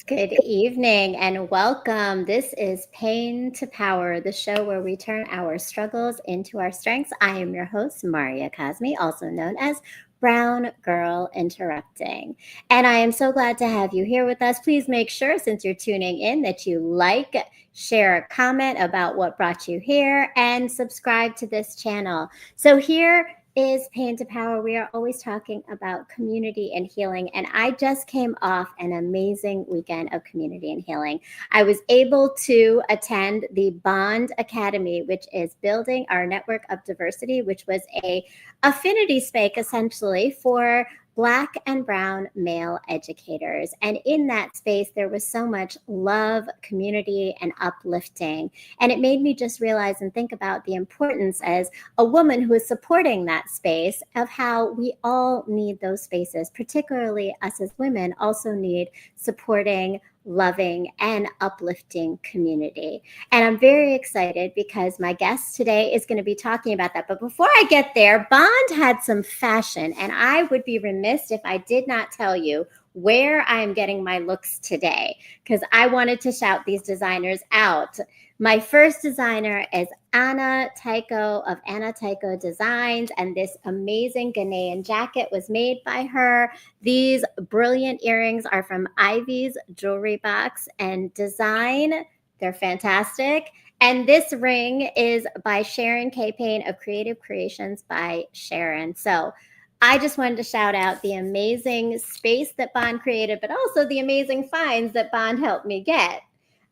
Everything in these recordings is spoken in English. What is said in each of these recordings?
Good evening and welcome. This is Pain to Power, the show where we turn our struggles into our strengths. I am your host, Laura Castillo, also known as Brown Girl Interrupting. And I am so glad to have you here with us. Please make sure, since you're tuning in, that you like, share a comment about what brought you here, and subscribe to this channel. So here is Pain to Power. We are always talking about community and healing. And I just came off an amazing weekend of community and healing. I was able to attend the Bond Academy, which is building our network of diversity, which was a affinity space essentially for Black and Brown male educators. And in that space, there was so much love, community, and uplifting. And it made me just realize and think about the importance as a woman who is supporting that space of how we all need those spaces, particularly us as women also need supporting, loving, and uplifting community. And I'm very excited because my guest today is going to be talking about that. But before I get there, Bond had some fashion, and I would be remiss if I did not tell you where I'm getting my looks today, because I wanted to shout these designers out. My first designer is Anna Tycho of Anna Tycho Designs, and this amazing Ghanaian jacket was made by her. These brilliant earrings are from Ivy's Jewelry Box and Design. They're fantastic. And this ring is by Sharon K. Payne of Creative Creations by Sharon. So I just wanted to shout out the amazing space that Bond created, but also the amazing finds that Bond helped me get.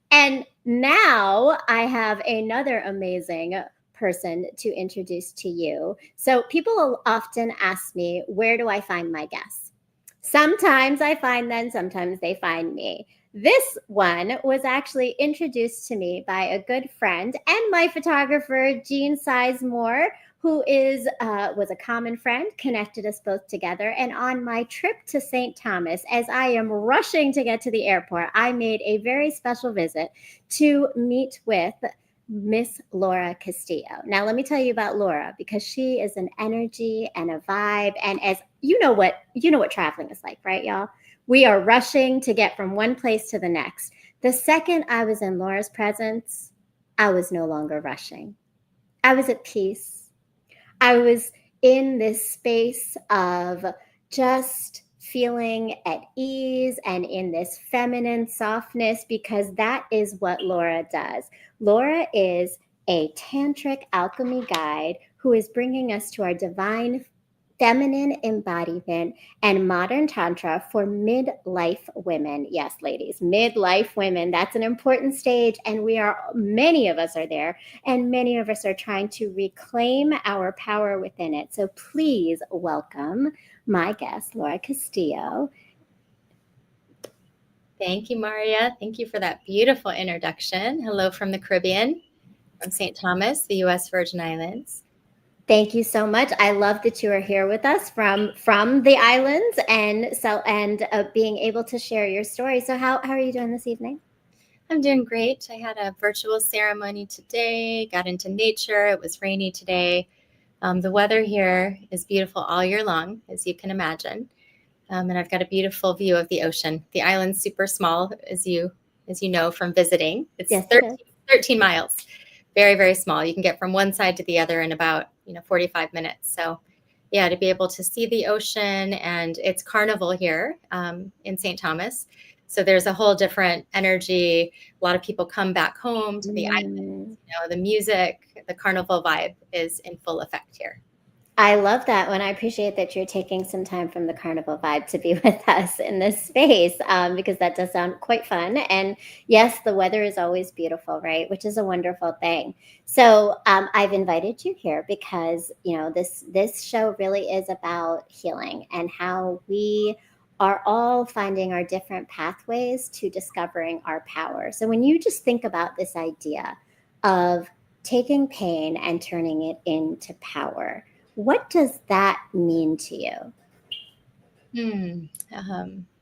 And now I have another amazing person to introduce to you. So people often ask me, where do I find my guests? Sometimes I find them, sometimes they find me. This one was actually introduced to me by a good friend and my photographer, Jean Sizemore, who was a common friend, connected us both together. And on my trip to St. Thomas, as I am rushing to get to the airport, I made a very special visit to meet with Miss Laura Castillo. Now, let me tell you about Laura, because she is an energy and a vibe. And as you know what traveling is like, right, y'all? We are rushing to get from one place to the next. The second I was in Laura's presence, I was no longer rushing. I was at peace. I was in this space of just feeling at ease and in this feminine softness, because that is what Laura does. Laura is a tantric alchemy guide who is bringing us to our divine feminine embodiment and modern tantra for midlife women. Yes, ladies, midlife women. That's an important stage. And many of us are there, and many of us are trying to reclaim our power within it. So please welcome my guest, Laura Castillo. Thank you, Maria. Thank you for that beautiful introduction. Hello from the Caribbean, from St. Thomas, the U.S. Virgin Islands. Thank you so much. I love that you are here with us from the islands and being able to share your story. So how are you doing this evening? I'm doing great. I had a virtual ceremony today, got into nature. It was rainy today. The weather here is beautiful all year long, as you can imagine. And I've got a beautiful view of the ocean. The island's super small, as you know from visiting. It's Yes, 13 miles. Very, very small. You can get from one side to the other in about 45 minutes. So yeah, to be able to see the ocean, and it's carnival here in St. Thomas. So there's a whole different energy. A lot of people come back home to the island. The music, the carnival vibe is in full effect here. I love that one. I appreciate that you're taking some time from the carnival vibe to be with us in this space, because that does sound quite fun. And yes, the weather is always beautiful, right? Which is a wonderful thing. So I've invited you here because, this show really is about healing and how we are all finding our different pathways to discovering our power. So when you just think about this idea of taking pain and turning it into power, what does that mean to you?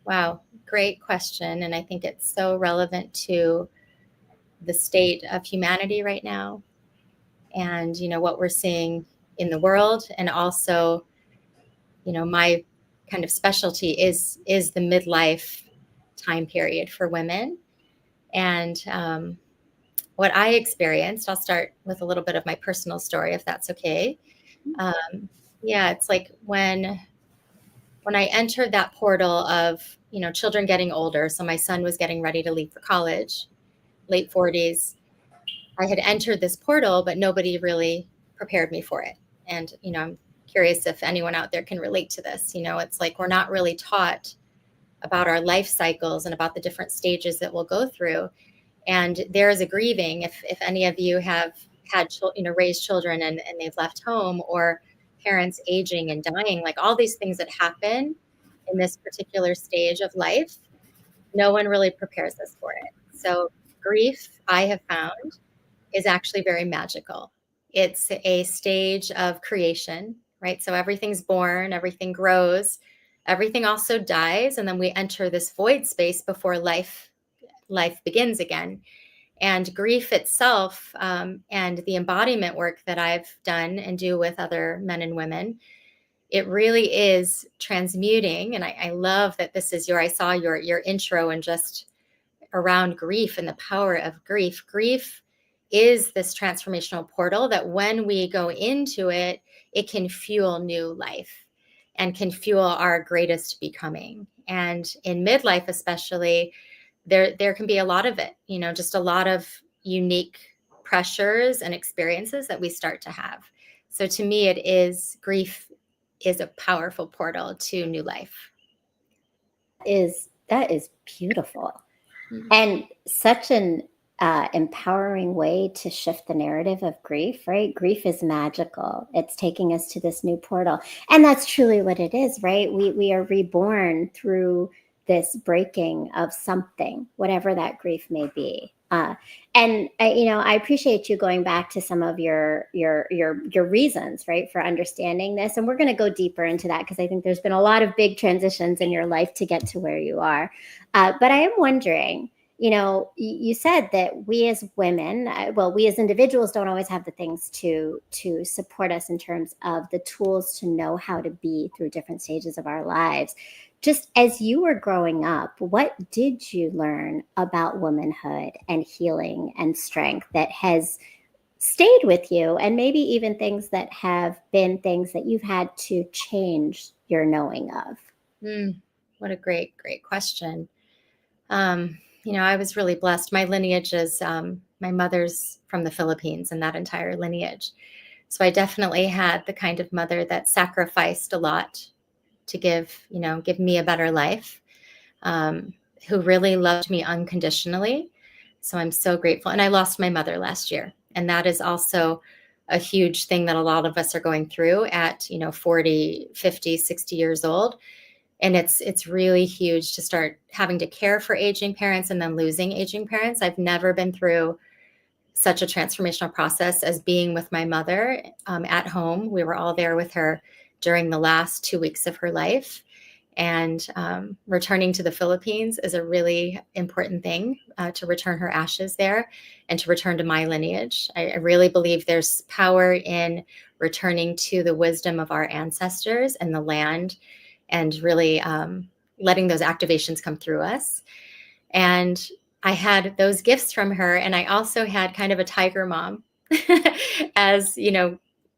Wow, great question. And I think it's so relevant to the state of humanity right now, and what we're seeing in the world. And also, my kind of specialty is the midlife time period for women. And what I experienced, I'll start with a little bit of my personal story, if that's okay. Yeah, it's like when I entered that portal of, children getting older. So my son was getting ready to leave for college, late 40s. I had entered this portal, but nobody really prepared me for it. And, I'm curious if anyone out there can relate to this. It's like we're not really taught about our life cycles and about the different stages that we'll go through. And there is a grieving, if any of you have had, raised children and they've left home, or parents aging and dying, like all these things that happen in this particular stage of life, no one really prepares us for it. So grief, I have found, is actually very magical. It's a stage of creation, right? So everything's born, everything grows, everything also dies, and then we enter this void space before life begins again. And grief itself, and the embodiment work that I've done and do with other men and women, it really is transmuting. And I love that this is I saw your intro and just around grief and the power of grief. Grief is this transformational portal that when we go into it, it can fuel new life and can fuel our greatest becoming. And in midlife, especially, there can be a lot of it, just a lot of unique pressures and experiences that we start to have. So to me, grief is a powerful portal to new life. That is beautiful. And such an empowering way to shift the narrative of grief, right? Grief is magical. It's taking us to this new portal. And that's truly what it is, right? We are reborn through this breaking of something, whatever that grief may be. And I appreciate you going back to some of your reasons, right, for understanding this. And we're going to go deeper into that because I think there's been a lot of big transitions in your life to get to where you are. But I am wondering, you said that we as women, we as individuals don't always have the things to support us in terms of the tools to know how to be through different stages of our lives. Just as you were growing up, what did you learn about womanhood and healing and strength that has stayed with you, and maybe even things that have been things that you've had to change your knowing of? What a great question. I was really blessed. My lineage is, my mother's from the Philippines, and that entire lineage. So I definitely had the kind of mother that sacrificed a lot to give me a better life, who really loved me unconditionally. So I'm so grateful. And I lost my mother last year. And that is also a huge thing that a lot of us are going through at, 40, 50, 60 years old. And it's really huge to start having to care for aging parents and then losing aging parents. I've never been through such a transformational process as being with my mother at home. We were all there with her during the last 2 weeks of her life. And returning to the Philippines is a really important thing, to return her ashes there and to return to my lineage. I really believe there's power in returning to the wisdom of our ancestors and the land, and really letting those activations come through us. And I had those gifts from her. And I also had kind of a tiger mom as,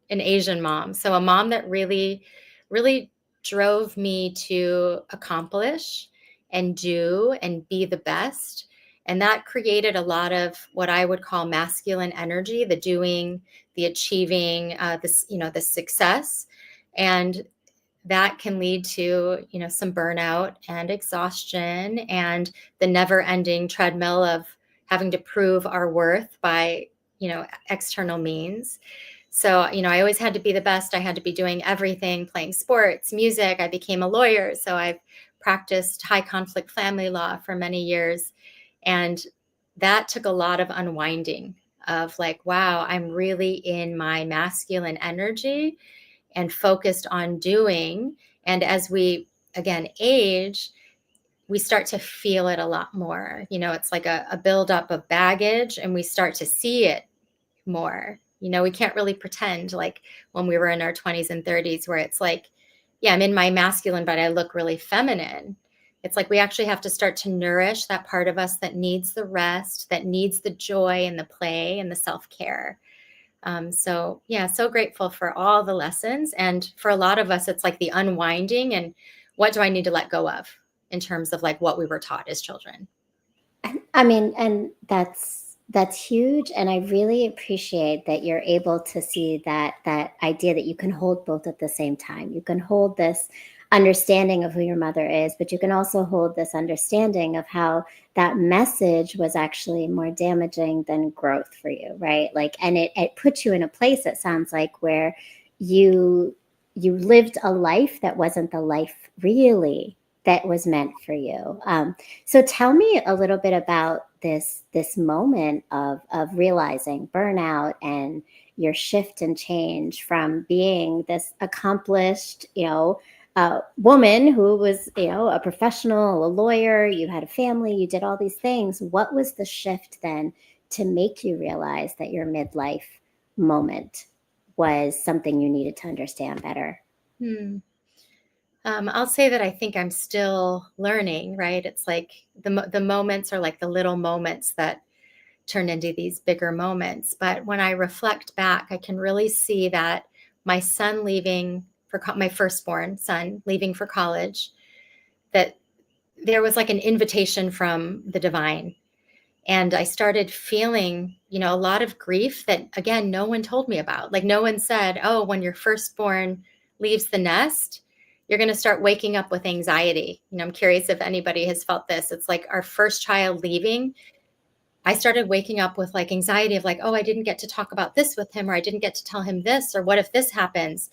an Asian mom. So a mom that really, really drove me to accomplish and do and be the best. And that created a lot of what I would call masculine energy, the doing, the achieving, the success. And that can lead to, some burnout and exhaustion and the never ending treadmill of having to prove our worth by, external means. So, I always had to be the best. I had to be doing everything, playing sports, music. I became a lawyer. So I've practiced high conflict family law for many years. And that took a lot of unwinding of like, wow, I'm really in my masculine energy and focused on doing. And as we, again, age, we start to feel it a lot more. It's like a buildup of baggage, and we start to see it more. We can't really pretend like when we were in our 20s and 30s where it's like, yeah, I'm in my masculine, but I look really feminine. It's like we actually have to start to nourish that part of us that needs the rest, that needs the joy and the play and the self-care. So yeah, so grateful for all the lessons. And for a lot of us, it's like the unwinding and what do I need to let go of in terms of like what we were taught as children. I mean, and that's huge, and I really appreciate that you're able to see that idea that you can hold both at the same time. You can hold this understanding of who your mother is, but you can also hold this understanding of how that message was actually more damaging than growth for you, right? Like, and it puts you in a place, it sounds like, where you you lived a life that wasn't the life really that was meant for you. So tell me a little bit about this moment of realizing burnout and your shift and change from being this accomplished, woman who was, a professional, a lawyer, you had a family, you did all these things. What was the shift then to make you realize that your midlife moment was something you needed to understand better? I'll say that I think I'm still learning, right? It's like the moments are like the little moments that turn into these bigger moments. But when I reflect back, I can really see that my son leaving for my firstborn son leaving for college, that there was like an invitation from the divine. And I started feeling, a lot of grief that, again, no one told me about. Like no one said, oh, when your firstborn leaves the nest, you're going to start waking up with anxiety. I'm curious if anybody has felt this. It's like our first child leaving. I started waking up with like anxiety of like, oh, I didn't get to talk about this with him, or I didn't get to tell him this, or what if this happens?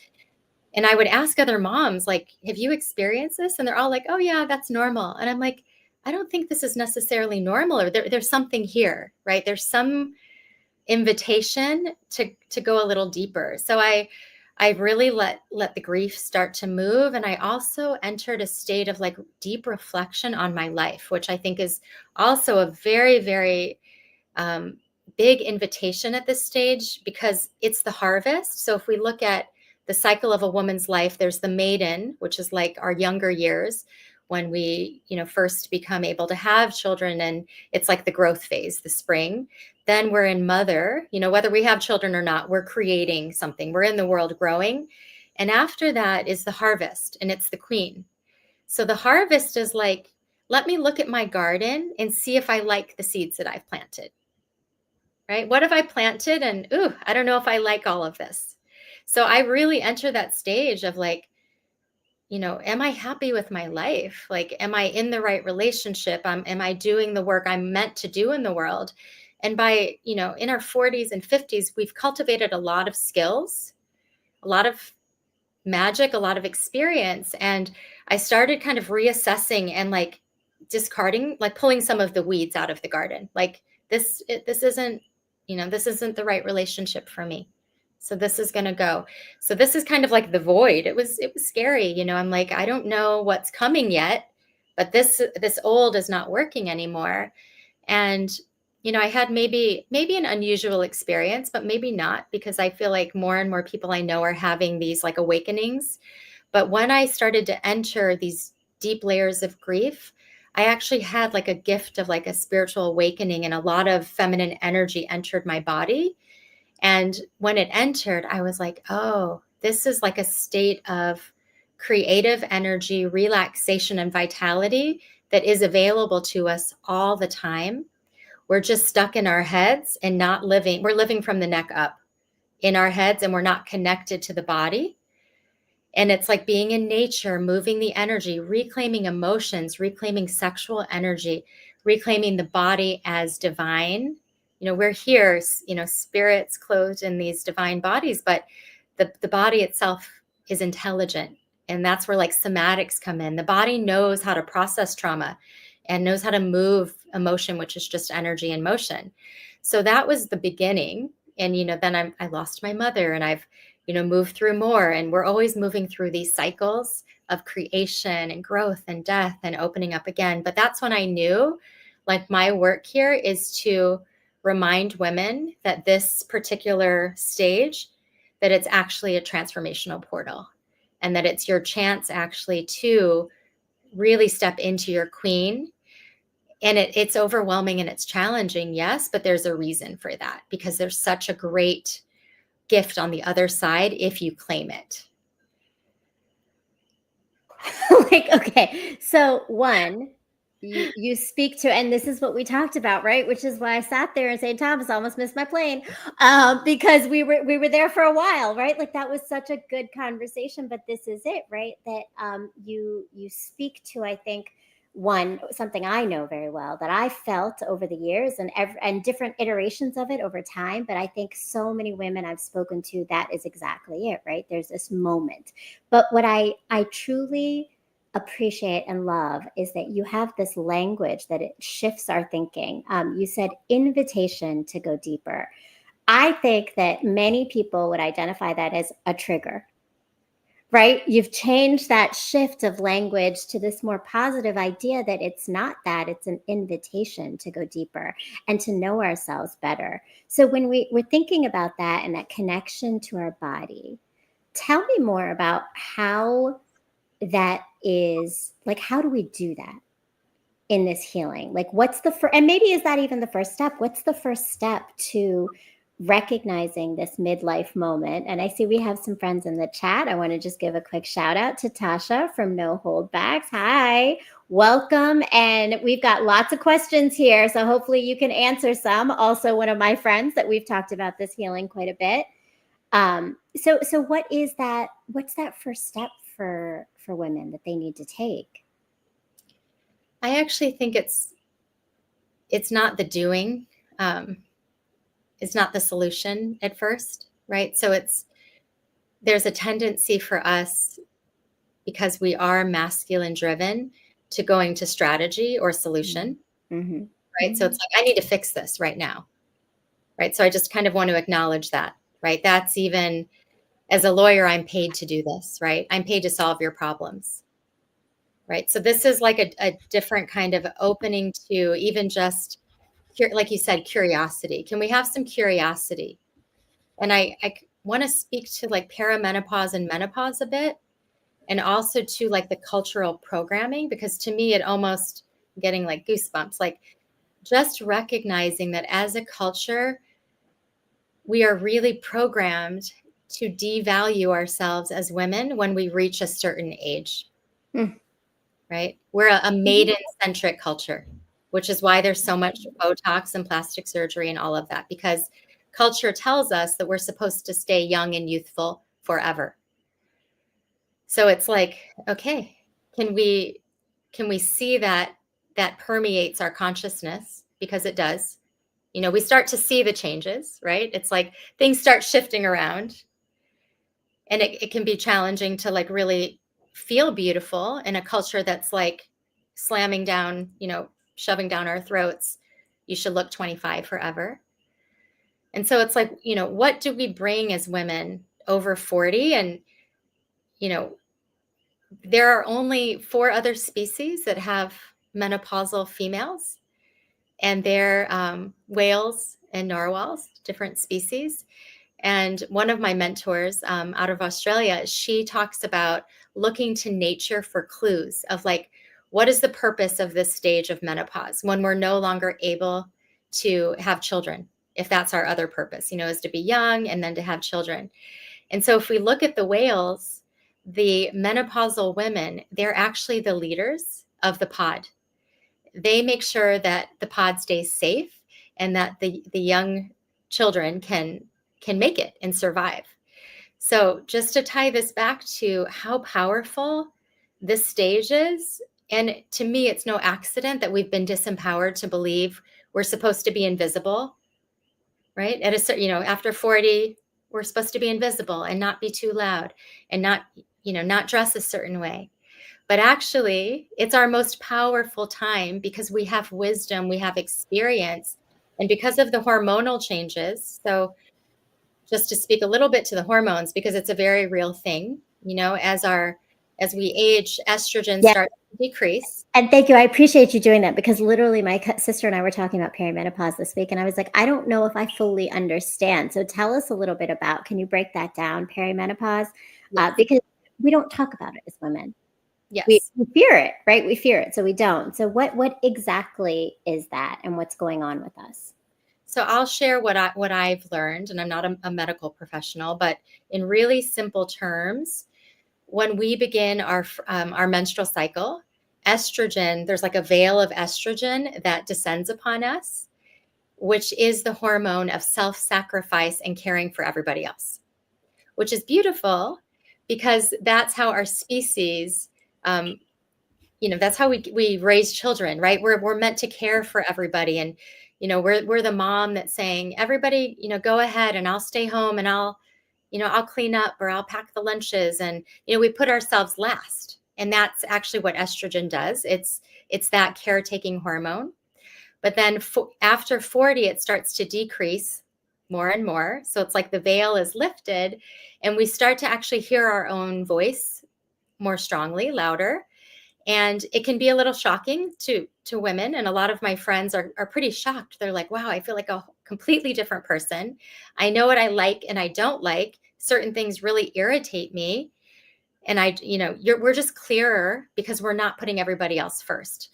And I would ask other moms, like, have you experienced this? And they're all like, oh yeah, that's normal. And I'm like, I don't think this is necessarily normal, or there's something here, right? There's some invitation to go a little deeper. So I really let the grief start to move. And I also entered a state of like deep reflection on my life, which I think is also a very, very big invitation at this stage, because it's the harvest. So if we look at the cycle of a woman's life, there's the maiden, which is like our younger years when we, first become able to have children, and it's like the growth phase, the spring. Then we're in mother, whether we have children or not, we're creating something. We're in the world growing. And after that is the harvest, and it's the queen. So the harvest is like, let me look at my garden and see if I like the seeds that I've planted. Right? What have I planted? And I don't know if I like all of this. So I really enter that stage of like, am I happy with my life? Like, am I in the right relationship? Am I doing the work I'm meant to do in the world? And by, in our 40s and 50s, we've cultivated a lot of skills, a lot of magic, a lot of experience. And I started kind of reassessing and like discarding, like pulling some of the weeds out of the garden. Like this isn't, this isn't the right relationship for me. So this is going to go. So this is kind of like the void. It was scary. I'm like, I don't know what's coming yet, but this old is not working anymore. And, I had maybe an unusual experience, but maybe not, because I feel like more and more people I know are having these like awakenings. But when I started to enter these deep layers of grief, I actually had like a gift of like a spiritual awakening, and a lot of feminine energy entered my body. And when it entered, I was like, oh, this is like a state of creative energy, relaxation, and vitality that is available to us all the time. We're just stuck in our heads and not living. We're living from the neck up in our heads, and we're not connected to the body. And it's like being in nature, moving the energy, reclaiming emotions, reclaiming sexual energy, reclaiming the body as divine. We're here, spirits clothed in these divine bodies, but the body itself is intelligent. And that's where like somatics come in. The body knows how to process trauma and knows how to move emotion, which is just energy and motion. So that was the beginning. And, then I lost my mother, and I've, moved through more. And we're always moving through these cycles of creation and growth and death and opening up again. But that's when I knew like my work here is to remind women that this particular stage, that it's actually a transformational portal, and that it's your chance actually to really step into your queen. And it's overwhelming and it's challenging, yes, but there's a reason for that, because there's such a great gift on the other side if you claim it. Like, okay, so one, you speak to, and this is what we talked about, right? Which is why I sat there in St. Thomas, almost missed my plane, because we were there for a while, right? Like that was such a good conversation. But this is it, right? That you speak to, I think, one, something I know very well that I felt over the years, and different iterations of it over time. But I think so many women I've spoken to, that is exactly it, right? There's this moment. But what I truly appreciate and love is that you have this language that it shifts our thinking. You said invitation to go deeper. I think that many people would identify that as a trigger, right? You've changed that shift of language to this more positive idea that it's not that, it's an invitation to go deeper and to know ourselves better. So when we're thinking about that and that connection to our body, tell me more about how that is, like, how do we do that in this healing? Like, what's the first, and maybe is that even the first step? What's the first step to recognizing this midlife moment? And I see we have some friends in the chat. I want to just give a quick shout out to Tasha from No Holdbacks. Hi, welcome. And we've got lots of questions here, so hopefully you can answer some. Also, one of my friends that we've talked about this healing quite a bit. So what is that? What's that first step for women that they need to take? I actually think it's not the doing. It's not the solution at first, right? So there's a tendency for us, because we are masculine driven, to going to strategy or solution, Mm-hmm. right? Mm-hmm. So it's like, I need to fix this right now, right? So I just kind of want to acknowledge that, right? That's, even as a lawyer, I'm paid to do this, right? I'm paid to solve your problems, right? So this is like a different kind of opening to even just, like you said, curiosity. Can we have some curiosity? And I want to speak to like perimenopause and menopause a bit, and also to like the cultural programming, because to me, it almost getting like goosebumps, like just recognizing that as a culture, we are really programmed to devalue ourselves as women when we reach a certain age, right? We're a maiden-centric culture, which is why there's so much Botox and plastic surgery and all of that, because culture tells us that we're supposed to stay young and youthful forever. So it's like, okay, can we see that permeates our consciousness? Because it does. You know, we start to see the changes, right? It's like things start shifting around, and it can be challenging to like really feel beautiful in a culture that's like slamming down, you know, shoving down our throats, you should look 25 forever. And so it's like, you know, what do we bring as women over 40? And, you know, there are only 4 other species that have menopausal females, and they're whales and narwhals, different species. And one of my mentors out of Australia, she talks about looking to nature for clues of like, what is the purpose of this stage of menopause when we're no longer able to have children? If that's our other purpose, you know, is to be young and then to have children. And so if we look at the whales, the menopausal women, they're actually the leaders of the pod. They make sure that the pod stays safe and that the young children can make it and survive. So just to tie this back to how powerful this stage is, and to me, it's no accident that we've been disempowered to believe we're supposed to be invisible, right? At a certain, you know, after 40, we're supposed to be invisible and not be too loud and not, you know, not dress a certain way. But actually, it's our most powerful time because we have wisdom, we have experience, and because of the hormonal changes. So just to speak a little bit to the hormones, because it's a very real thing, you know, as we age, estrogen starts to decrease. And thank you. I appreciate you doing that, because literally my sister and I were talking about perimenopause this week, and I was like, I don't know if I fully understand. So tell us a little bit about, can you break that down, perimenopause? Yes. Because we don't talk about it as women. Yes. we fear it, right? We fear it, so we don't. So what exactly is that, and what's going on with us? So I'll share what I've learned, and I'm not a medical professional, but in really simple terms, when we begin our menstrual cycle, estrogen, there's like a veil of estrogen that descends upon us, which is the hormone of self-sacrifice and caring for everybody else, which is beautiful because that's how our species, that's how we raise children, right? We're meant to care for everybody. And, we're the mom that's saying, everybody, go ahead and I'll stay home and I'll clean up or I'll pack the lunches. And, we put ourselves last. And that's actually what estrogen does. It's that caretaking hormone. But then after 40, it starts to decrease more and more. So it's like the veil is lifted and we start to actually hear our own voice more strongly, louder. And it can be a little shocking to women. And a lot of my friends are pretty shocked. They're like, wow, I feel like a completely different person. I know what I like and I don't like. Certain things really irritate me. And we're just clearer because we're not putting everybody else first.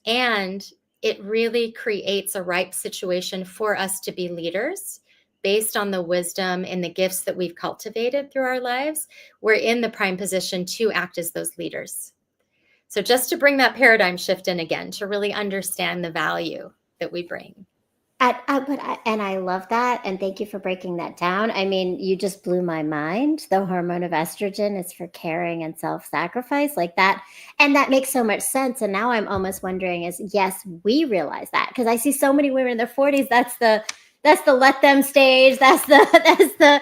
And it really creates a ripe situation for us to be leaders based on the wisdom and the gifts that we've cultivated through our lives. We're in the prime position to act as those leaders. So just to bring that paradigm shift in again, to really understand the value that we bring. And I love that. And thank you for breaking that down. I mean, you just blew my mind. The hormone of estrogen is for caring and self-sacrifice, like that. And that makes so much sense. And now I'm almost wondering yes, we realize that, because I see so many women in their 40s. That's the let them stage. That's the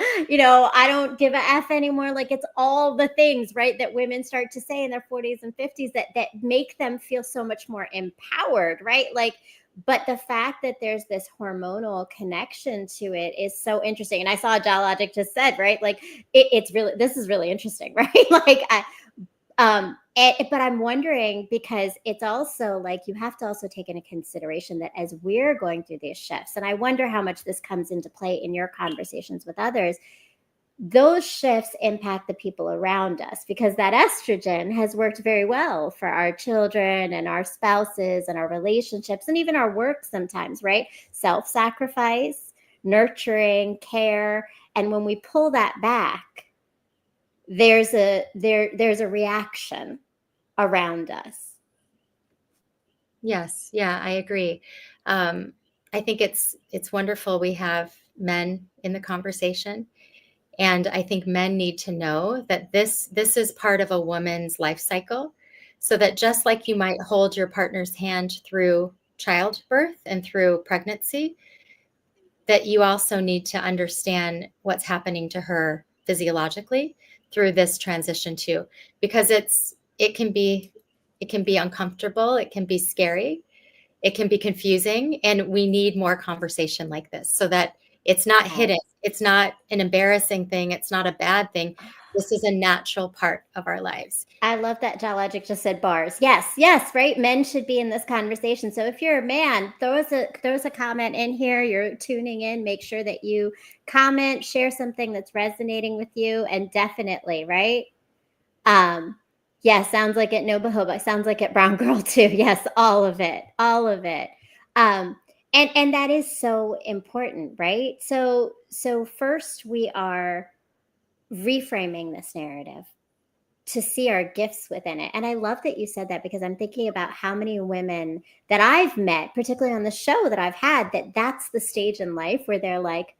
I don't give a F anymore. Like, it's all the things, right, that women start to say in their 40s and 50s that make them feel so much more empowered, right? Like, but the fact that there's this hormonal connection to it is so interesting. And I saw Dialogic just said, right, like this is really interesting, right? Like but I'm wondering, because it's also like you have to also take into consideration that as we're going through these shifts, and I wonder how much this comes into play in your conversations with others, those shifts impact the people around us, because that estrogen has worked very well for our children and our spouses and our relationships and even our work sometimes, right? Self-sacrifice, nurturing, care. And when we pull that back, there's a reaction around us. Yes. Yeah, I agree. I think it's wonderful we have men in the conversation. And I think men need to know that this is part of a woman's life cycle, so that just like you might hold your partner's hand through childbirth and through pregnancy, that you also need to understand what's happening to her physiologically through this transition too, because it can be uncomfortable, it can be scary, it can be confusing, and we need more conversation like this so that it's not hidden. It's not an embarrassing thing. It's not a bad thing. This is a natural part of our lives. I love that Dialogic just said bars. Yes, right? Men should be in this conversation. So if you're a man, throw us a comment in here. You're tuning in. Make sure that you comment, share something that's resonating with you, and definitely, right? Yeah, sounds like it. No Bahoba. Sounds like it. Brown Girl too. Yes, all of it. All of it. And that is so important, right? So first we are reframing this narrative to see our gifts within it. And I love that you said that, because I'm thinking about how many women that I've met, particularly on the show that I've had, that's the stage in life where they're like,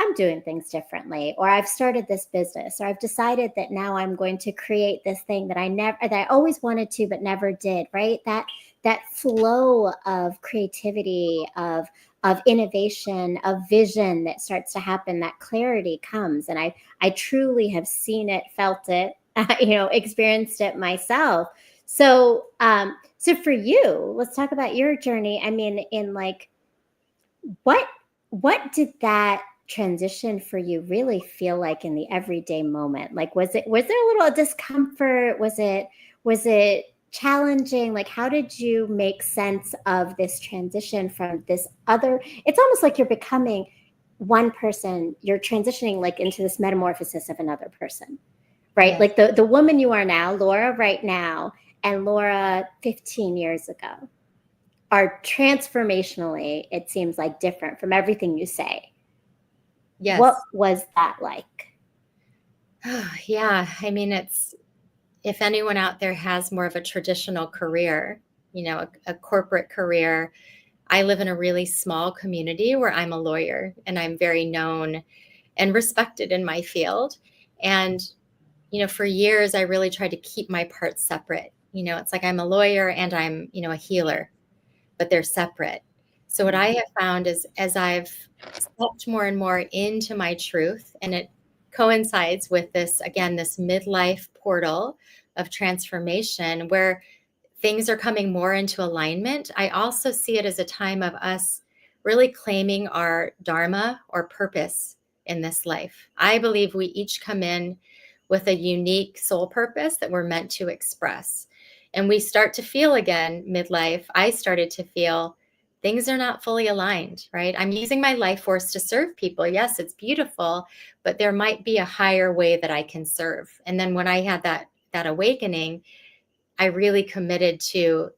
I'm doing things differently, or I've started this business, or I've decided that now I'm going to create this thing that I always wanted to, but never did, right? That flow of creativity, of innovation, of vision that starts to happen, that clarity comes. And I truly have seen it, felt it, experienced it myself. So, so for you, let's talk about your journey. I mean, in like, what did that transition for you really feel like in the everyday moment? Like, was there a little discomfort? Was it challenging? Like, how did you make sense of this transition from this other? It's almost like you're becoming one person. You're transitioning like into this metamorphosis of another person, right? Yes. Like the woman you are now, Laura right now, and Laura 15 years ago are transformationally, it seems like, different from everything you say. Yes. What was that like? Yeah. I mean, if anyone out there has more of a traditional career, a corporate career, I live in a really small community where I'm a lawyer and I'm very known and respected in my field. And, for years, I really tried to keep my parts separate. It's like I'm a lawyer and I'm, a healer, but they're separate. So what I have found is as I've stepped more and more into my truth, and it coincides with this, again, this midlife portal of transformation where things are coming more into alignment, I also see it as a time of us really claiming our dharma or purpose in this life. I believe we each come in with a unique soul purpose that we're meant to express. And we start to feel again, midlife, I started to feel things are not fully aligned, right? I'm using my life force to serve people. Yes, it's beautiful, but there might be a higher way that I can serve. And then when I had that awakening, I really committed to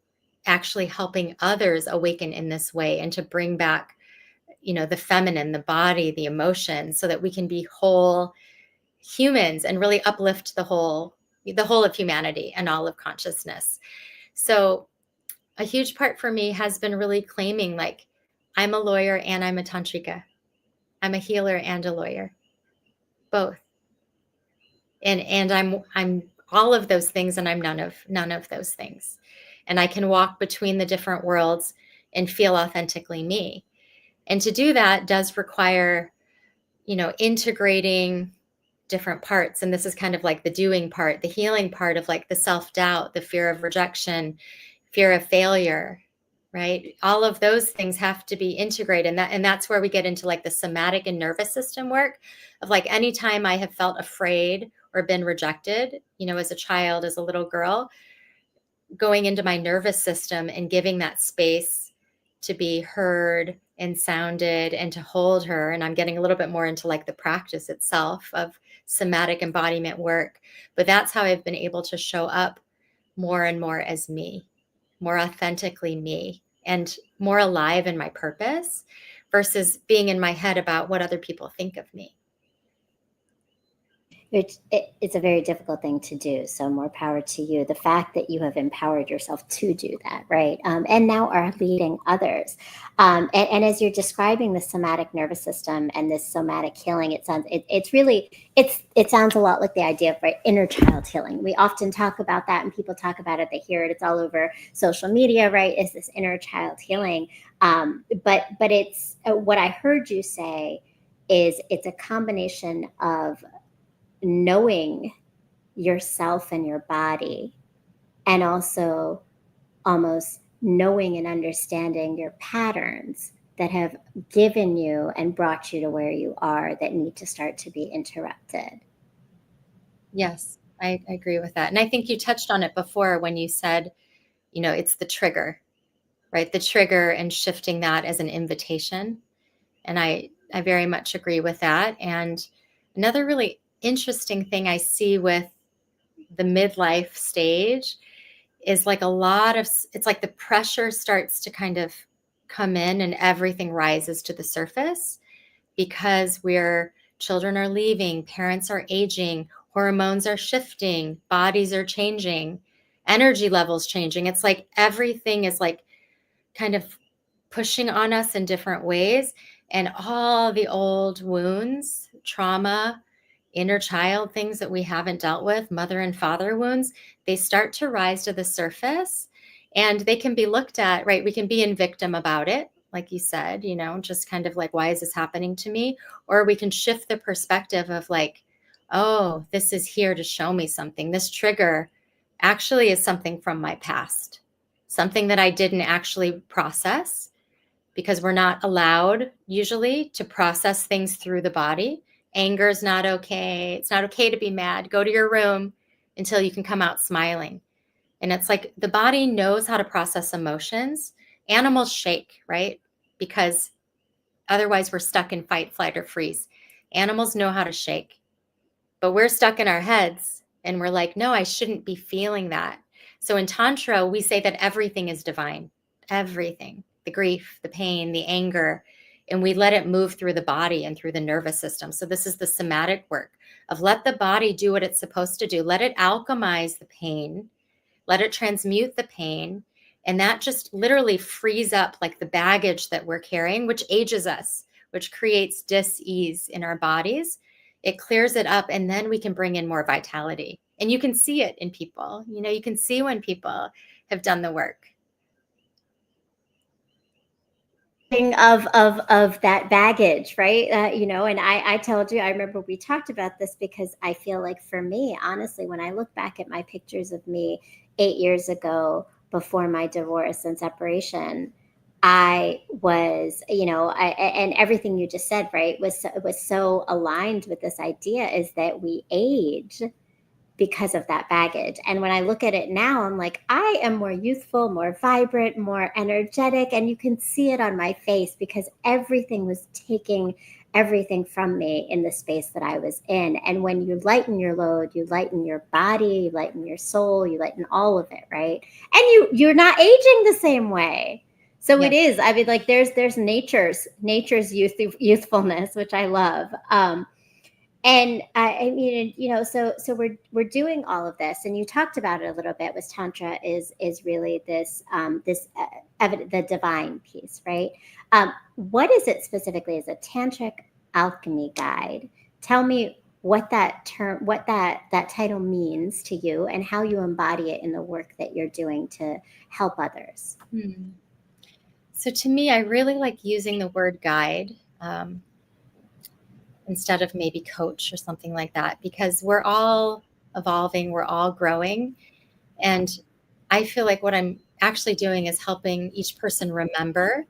actually helping others awaken in this way and to bring back, the feminine, the body, the emotions, so that we can be whole humans and really uplift the whole of humanity and all of consciousness. So a huge part for me has been really claiming, like, I'm a lawyer and I'm a tantrika. I'm a healer and a lawyer, both. And I'm all of those things, and I'm none of those things. And I can walk between the different worlds and feel authentically me. And to do that does require, integrating different parts. And this is kind of like the doing part, the healing part of like the self-doubt, the fear of rejection, fear of failure, right? All of those things have to be integrated. And that's where we get into like the somatic and nervous system work of like anytime I have felt afraid or been rejected, as a child, as a little girl, going into my nervous system and giving that space to be heard and sounded and to hold her. And I'm getting a little bit more into like the practice itself of somatic embodiment work. But that's how I've been able to show up more and more as me, more authentically me, and more alive in my purpose versus being in my head about what other people think of me. It's a very difficult thing to do. So more power to you. The fact that you have empowered yourself to do that, right? And now are leading others. And as you're describing the somatic nervous system and this somatic healing, it sounds a lot like the idea of, right, inner child healing. We often talk about that, and people talk about it. They hear it. It's all over social media, right? Is this inner child healing? But it's what I heard you say is it's a combination of knowing yourself and your body, and also almost knowing and understanding your patterns that have given you and brought you to where you are that need to start to be interrupted. Yes, I agree with that. And I think you touched on it before when you said, it's the trigger, right? The trigger, and shifting that as an invitation. And I very much agree with that. And another really interesting thing I see with the midlife stage is like it's like the pressure starts to kind of come in and everything rises to the surface because children are leaving, parents are aging, hormones are shifting, bodies are changing, energy levels changing. It's like everything is like kind of pushing on us in different ways. And all the old wounds, trauma, inner child things that we haven't dealt with, mother and father wounds, they start to rise to the surface, and they can be looked at, right? We can be in victim about it, like you said, just kind of like, why is this happening to me? Or we can shift the perspective of like, oh, this is here to show me something. This trigger actually is something from my past, something that I didn't actually process, because we're not allowed usually to process things through the body. Anger is not okay. It's not okay to be mad. Go to your room until you can come out smiling. And it's like the body knows how to process emotions. Animals shake, right? Because otherwise we're stuck in fight, flight, or freeze. Animals know how to shake, but we're stuck in our heads And we're like, no, I shouldn't be feeling that. So in Tantra, we say that everything is divine, everything, the grief, the pain, the anger, and we let it move through the body and through the nervous system. So this is the somatic work of let the body do what it's supposed to do. Let it alchemize the pain, let it transmute the pain. And that just literally frees up like the baggage that we're carrying, which ages us, which creates dis-ease in our bodies. It clears it up, and then we can bring in more vitality. And you can see it in people. You know, you can see when people have done the work. Of that baggage, right? You know, and I told you, I remember we talked about this because I feel like for me, honestly, when I look back at my pictures of me 8 years ago before my divorce and separation, I was, you know, and everything you just said, right, was so aligned with this idea is that we age because of that baggage. And when I look at it now, I'm like, I am more youthful, more vibrant, more energetic. And you can see it on my face because everything was taking everything from me in the space that I was in. And when you lighten your load, you lighten your body, you lighten your soul, you lighten all of it, right? And you're not aging the same way. So Yes. it is. I mean, like there's nature's youthfulness, which I love. And I mean, you know, so we're doing all of this, and you talked about it a little bit. Was Tantra is really this the divine piece, right? What is it specifically as a tantric alchemy guide? Tell me what that term, what that title means to you, and how you embody it in the work that you're doing to help others. So to me, I really like using the word guide. Instead of maybe coach or something like that, because we're all evolving, we're all growing. And I feel like what I'm actually doing is helping each person remember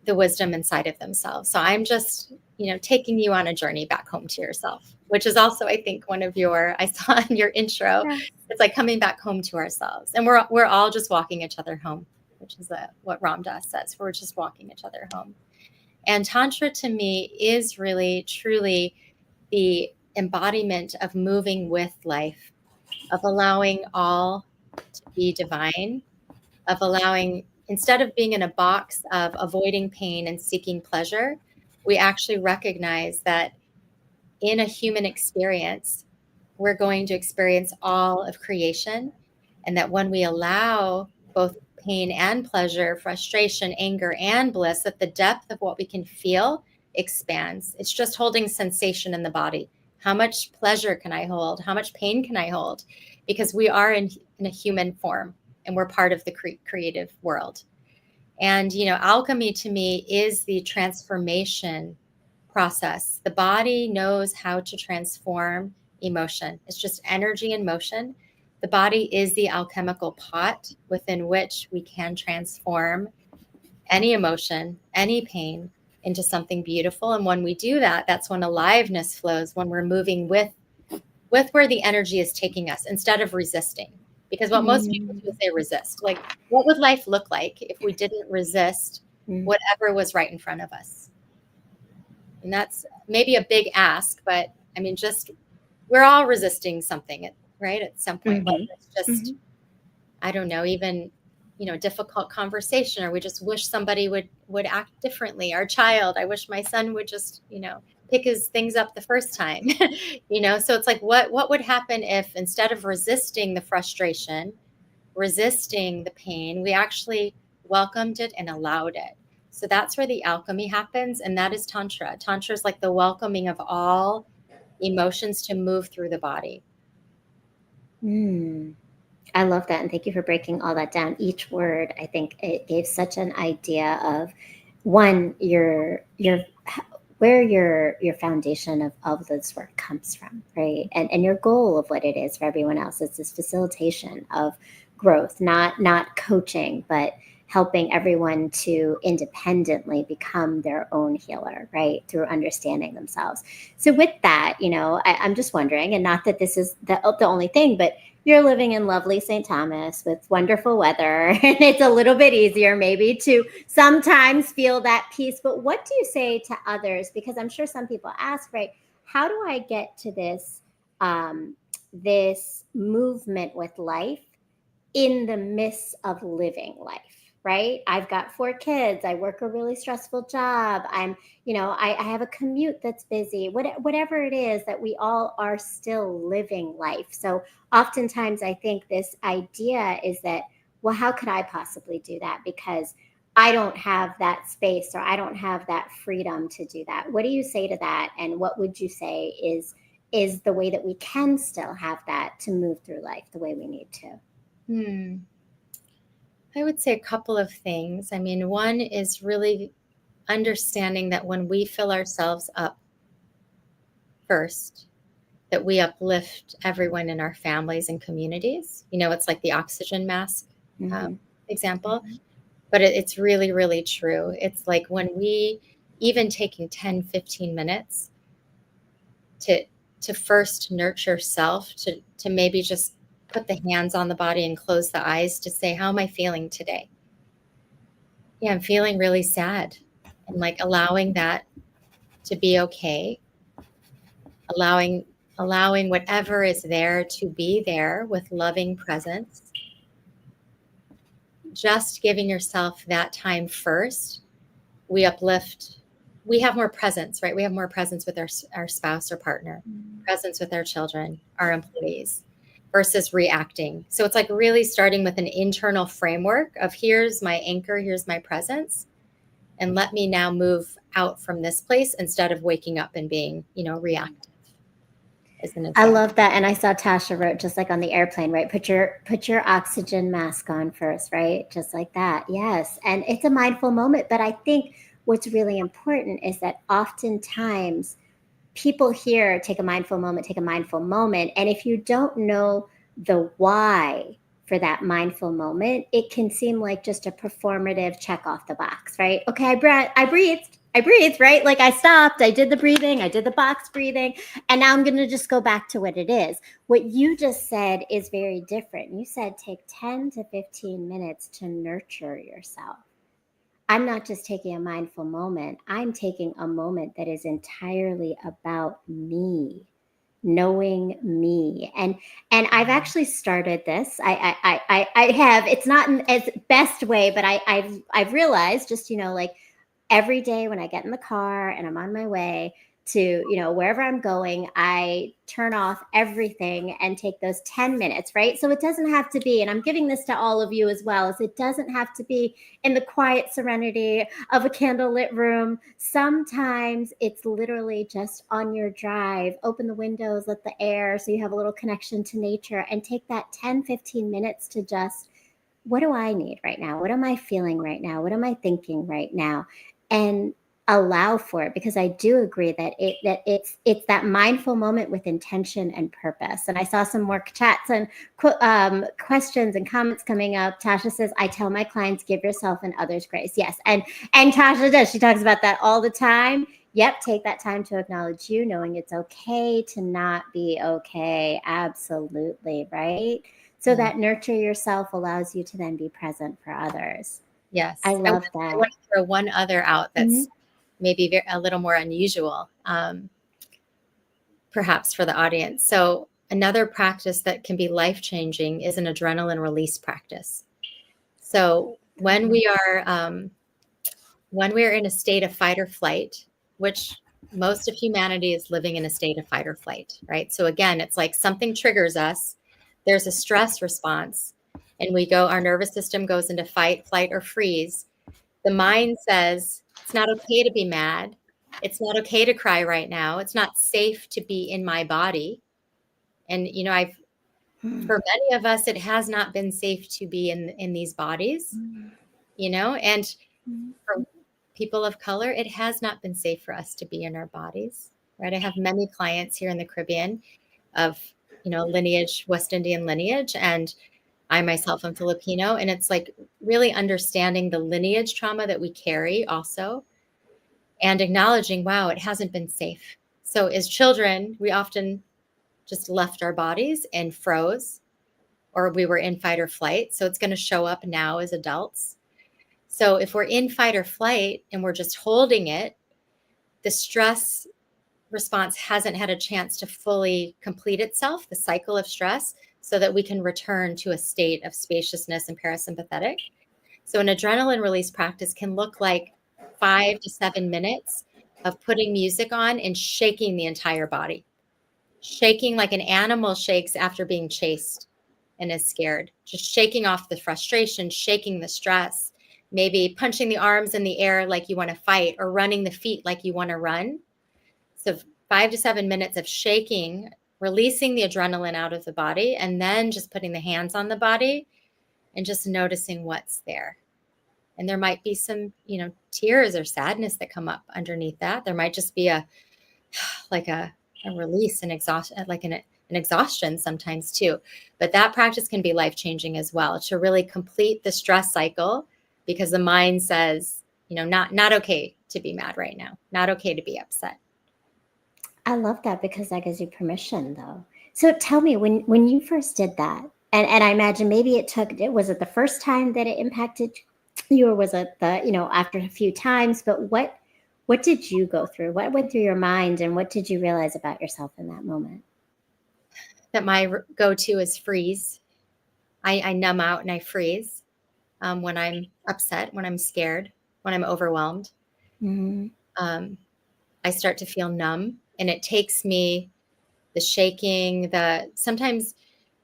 the wisdom inside of themselves. So I'm just, you know, taking you on a journey back home to yourself, which is also, I think, one of your, I saw in your intro, Yeah. It's like coming back home to ourselves. And we're all just walking each other home, which is what Ram Dass says. We're just walking each other home. And Tantra to me is really, truly the embodiment of moving with life, of allowing all to be divine, of allowing, instead of being in a box of avoiding pain and seeking pleasure, we actually recognize that in a human experience, we're going to experience all of creation. And that when we allow both pain and pleasure, frustration, anger, and bliss, that the depth of what we can feel expands. It's just holding sensation in the body. How much pleasure can I hold? How much pain can I hold? Because we are in a human form, and we're part of the creative world. And, you know, alchemy to me is the transformation process. The body knows how to transform emotion. It's just energy in motion. The body is the alchemical pot within which we can transform any emotion, any pain into something beautiful. And when we do that, that's when aliveness flows, when we're moving with where the energy is taking us instead of resisting. Because what most people do is they resist. Like, what would life look like if we didn't resist whatever was right in front of us? And that's maybe a big ask, but I mean, just we're all resisting something, right? At some point, whether it's just, I don't know, even, you know, difficult conversation, or we just wish somebody would act differently. Our child, I wish my son would just, you know, pick his things up the first time, you know? So it's like, what would happen if instead of resisting the frustration, resisting the pain, we actually welcomed it and allowed it? So that's where the alchemy happens. And that is Tantra. Tantra is like the welcoming of all emotions to move through the body. I love that. And thank you for breaking all that down. Each word, I think it gave such an idea of one, where your foundation of this work comes from, right? And your goal of what it is for everyone else. It's this facilitation of growth, not coaching, but helping everyone to independently become their own healer, right? Through understanding themselves. So with that, you know, I'm just wondering, and not that this is the only thing, but you're living in lovely St. Thomas with wonderful weather, and it's a little bit easier maybe to sometimes feel that peace. But what do you say to others? Because I'm sure some people ask, right, how do I get to this this movement with life in the midst of living life, right? I've got 4 kids. I work a really stressful job. I have a commute that's busy. Whatever it is, that we all are still living life. So oftentimes I think this idea is that, well, how could I possibly do that? Because I don't have that space, or I don't have that freedom to do that. What do you say to that? And what would you say is the way that we can still have that to move through life the way we need to? I would say a couple of things. I mean, one is really understanding that when we fill ourselves up first, that we uplift everyone in our families and communities. It's like the oxygen mask example, but it's really, really true. It's like when we, even taking 10, 15 minutes to first nurture self, to maybe just put the hands on the body and close the eyes to say, how am I feeling today? Yeah, I'm feeling really sad. And like allowing that to be okay. Allowing whatever is there to be there with loving presence. Just giving yourself that time first. We uplift, we have more presence, right? We have more presence with our spouse or partner, presence with our children, our employees, versus reacting. So it's like really starting with an internal framework of, here's my anchor, here's my presence, and let me now move out from this place instead of waking up and being, reactive. I love that. And I saw Tasha wrote, just like on the airplane, right? Put your oxygen mask on first, right? Just like that. Yes. And it's a mindful moment. But I think what's really important is that oftentimes people hear, take a mindful moment, take a mindful moment. And if you don't know the why for that mindful moment, it can seem like just a performative check off the box, right? Okay, I breathed, right? Like I stopped, I did the breathing, I did the box breathing, and now I'm going to just go back to what it is. What you just said is very different. You said take 10 to 15 minutes to nurture yourself. I'm not just taking a mindful moment. I'm taking a moment that is entirely about me, knowing me. And I've actually started this. I have. It's not in its best way, but I've realized, just like every day when I get in the car and I'm on my way to wherever I'm going, I turn off everything and take those 10 minutes, right? So it doesn't have to be, and I'm giving this to all of you as well, is it doesn't have to be in the quiet serenity of a candlelit room. Sometimes it's literally just on your drive. Open the windows, let the air, so you have a little connection to nature, and take that 10-15 minutes to just, what do I need right now? What am I feeling right now? What am I thinking right now? And allow for it, because I do agree that it's that mindful moment with intention and purpose. And I saw some more chats and questions and comments coming up. Tasha says, I tell my clients, give yourself and others grace. Yes. And Tasha does. She talks about that all the time. Yep. Take that time to acknowledge you, knowing it's okay to not be okay. Absolutely. Right. So that nurture yourself allows you to then be present for others. Yes. I love that. I want to throw one other out that's maybe a little more unusual, perhaps for the audience. So another practice that can be life-changing is an adrenaline release practice. So when we are in a state of fight or flight, which most of humanity is living in a state of fight or flight, right? So again, it's like something triggers us. There's a stress response, and our nervous system goes into fight, flight, or freeze. The mind says, it's not okay to be mad. It's not okay to cry right now. It's not safe to be in my body. And, for many of us, it has not been safe to be in these bodies, and for people of color, it has not been safe for us to be in our bodies, right? I have many clients here in the Caribbean of, lineage, West Indian lineage, and I myself am Filipino, and it's like really understanding the lineage trauma that we carry also, and acknowledging, wow, it hasn't been safe. So as children, we often just left our bodies and froze, or we were in fight or flight. So it's going to show up now as adults. So if we're in fight or flight and we're just holding it, the stress response hasn't had a chance to fully complete itself, the cycle of stress, so that we can return to a state of spaciousness and parasympathetic. So an adrenaline release practice can look like 5 to 7 minutes of putting music on and shaking the entire body, shaking like an animal shakes after being chased and is scared, just shaking off the frustration, shaking the stress, maybe punching the arms in the air like you want to fight, or running the feet like you want to run. So 5 to 7 minutes of shaking, releasing the adrenaline out of the body, and then just putting the hands on the body and just noticing what's there. And there might be some, tears or sadness that come up underneath that. There might just be a release and an exhaustion sometimes too. But that practice can be life-changing as well, to really complete the stress cycle, because the mind says, not okay to be mad right now, not okay to be upset. I love that, because that gives you permission, though. So tell me, when you first did that, and I imagine maybe was it the first time that it impacted you, or was it after a few times? But what did you go through? What went through your mind, and what did you realize about yourself in that moment? That my go-to is freeze. I numb out and I freeze when I'm upset, when I'm scared, when I'm overwhelmed. Mm-hmm. I start to feel numb, and it takes me the shaking, sometimes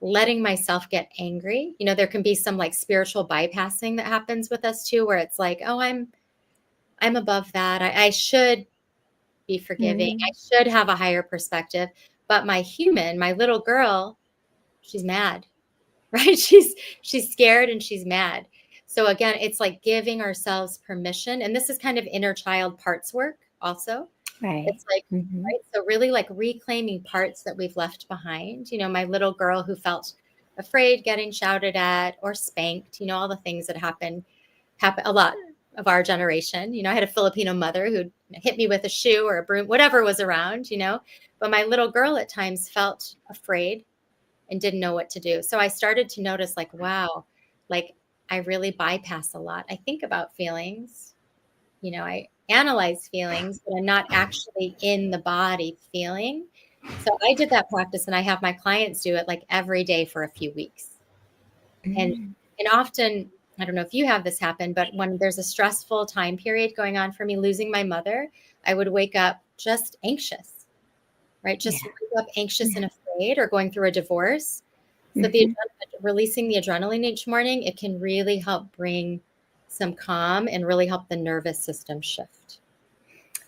letting myself get angry. There can be some like spiritual bypassing that happens with us too, where it's like, oh, I'm above that. I should be forgiving. Mm-hmm. I should have a higher perspective. But my little girl, she's mad, right? She's scared and she's mad. So again, it's like giving ourselves permission. And this is kind of inner child parts work also. Right. It's like, mm-hmm. right? So really like reclaiming parts that we've left behind. My little girl who felt afraid getting shouted at or spanked, all the things that happen a lot of our generation. I had a Filipino mother who hit me with a shoe or a broom, whatever was around, but my little girl at times felt afraid and didn't know what to do. So I started to notice like, wow, like I really bypass a lot. I think about feelings, I analyze feelings, but I'm not actually in the body feeling. So I did that practice, and I have my clients do it like every day for a few weeks. And often, I don't know if you have this happen, but when there's a stressful time period going on for me, losing my mother, I would wake up just anxious, right? Just wake up anxious and afraid, or going through a divorce. So releasing the adrenaline each morning, it can really help bring some calm and really help the nervous system shift.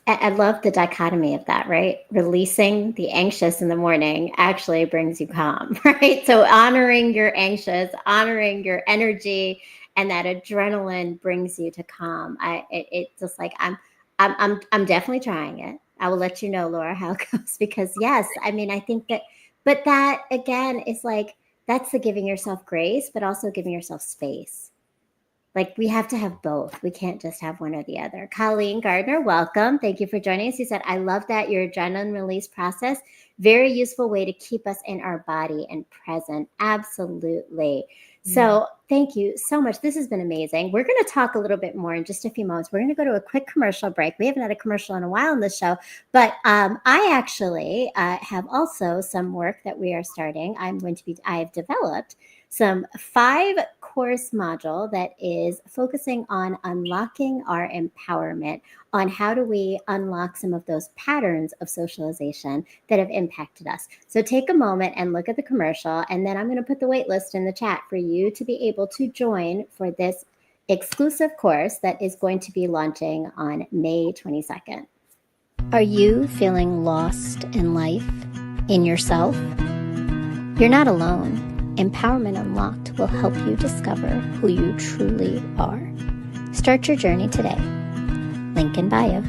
I love the dichotomy of that, right? Releasing the anxious in the morning actually brings you calm, right? So honoring your anxious, honoring your energy, and that adrenaline brings you to calm. It's just like I'm definitely trying it. I will let you know, Laura, how it goes, because yes, I mean, I think that, but that again is like, that's the giving yourself grace, but also giving yourself space. Like, we have to have both. We can't just have one or the other. Colleen Gardner, welcome. Thank you for joining us. You said, I love that your adrenaline release process. Very useful way to keep us in our body and present. Absolutely. So thank you so much. This has been amazing. We're going to talk a little bit more in just a few moments. We're going to go to a quick commercial break. We haven't had a commercial in a while on this show, but I actually have also some work that we are starting. I have developed some 5-course module that is focusing on unlocking our empowerment, on how do we unlock some of those patterns of socialization that have impacted us. So take a moment and look at the commercial, and then I'm going to put the wait list in the chat for you to be able to join for this exclusive course that is going to be launching on May 22nd. Are you feeling lost in life, in yourself? You're not alone. Empowerment Unlocked will help you discover who you truly are. Start your journey today. Link in bio.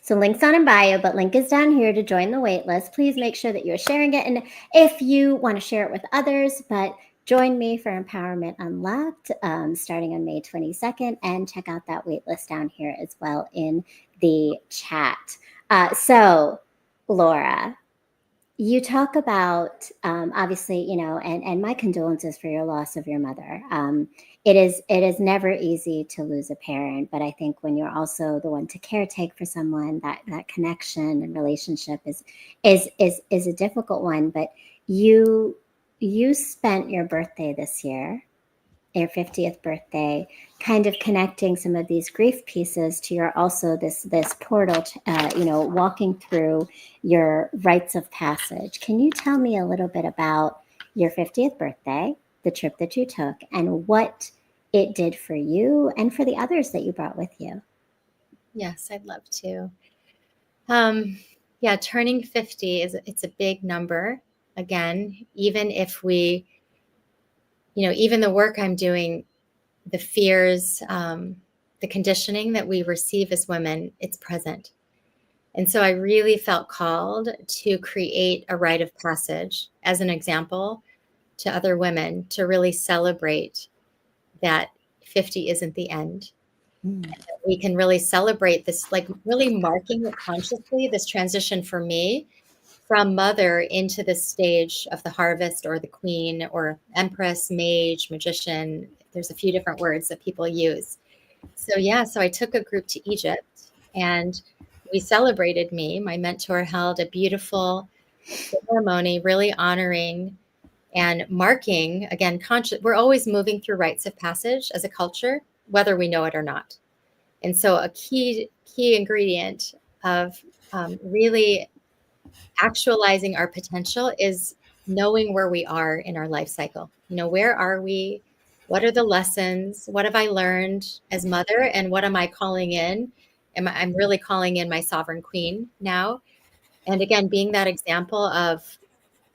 So link's not in bio, but link is down here to join the waitlist. Please make sure that you're sharing it. And if you want to share it with others, but join me for Empowerment Unlocked starting on May 22nd, and check out that waitlist down here as well in the chat. So Laura, You talk about obviously, and my condolences for your loss of your mother. It is never easy to lose a parent, but I think when you're also the one to caretake for someone, that connection and relationship is a difficult one. But you spent your birthday this year, your 50th birthday, kind of connecting some of these grief pieces to your also this portal, walking through your rites of passage. Can you tell me a little bit about your 50th birthday, the trip that you took, and what it did for you and for the others that you brought with you? Yes, I'd love to. Yeah, turning 50 it's a big number. Again, even if we, even the work I'm doing, the fears, the conditioning that we receive as women, it's present. And so I really felt called to create a rite of passage as an example to other women to really celebrate that 50 isn't the end. Mm. We can really celebrate this, like really marking it consciously, this transition for me from mother into this stage of the harvest or the queen or empress, mage, magician. There's a few different words that people use. So yeah, so I took a group to Egypt and we celebrated me. My mentor held a beautiful ceremony, really honoring and marking, again, conscious. We're always moving through rites of passage as a culture, whether we know it or not. And so a key ingredient of really actualizing our potential is knowing where we are in our life cycle. Where are we? What are the lessons? What have I learned as mother? And what am I calling in? I'm really calling in my sovereign queen now. And again, being that example of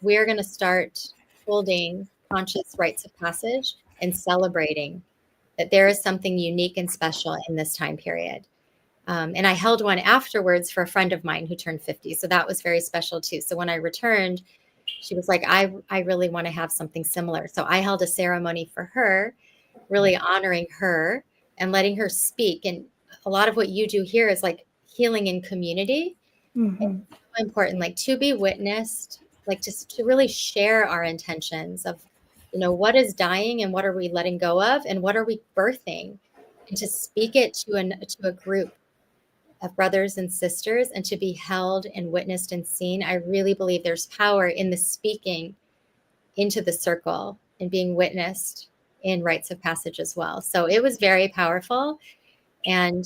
we're going to start holding conscious rites of passage and celebrating that there is something unique and special in this time period. And I held one afterwards for a friend of mine who turned 50. So that was very special too. So when I returned, she was like, I really want to have something similar. So I held a ceremony for her, really honoring her and letting her speak. And a lot of what you do here is like healing in community. Mm-hmm. It's so important, like to be witnessed, like to really share our intentions of, what is dying and what are we letting go of and what are we birthing, and to speak it to a group of brothers and sisters and to be held and witnessed and seen. I really believe there's power in the speaking into the circle and being witnessed in rites of passage as well. So it was very powerful. And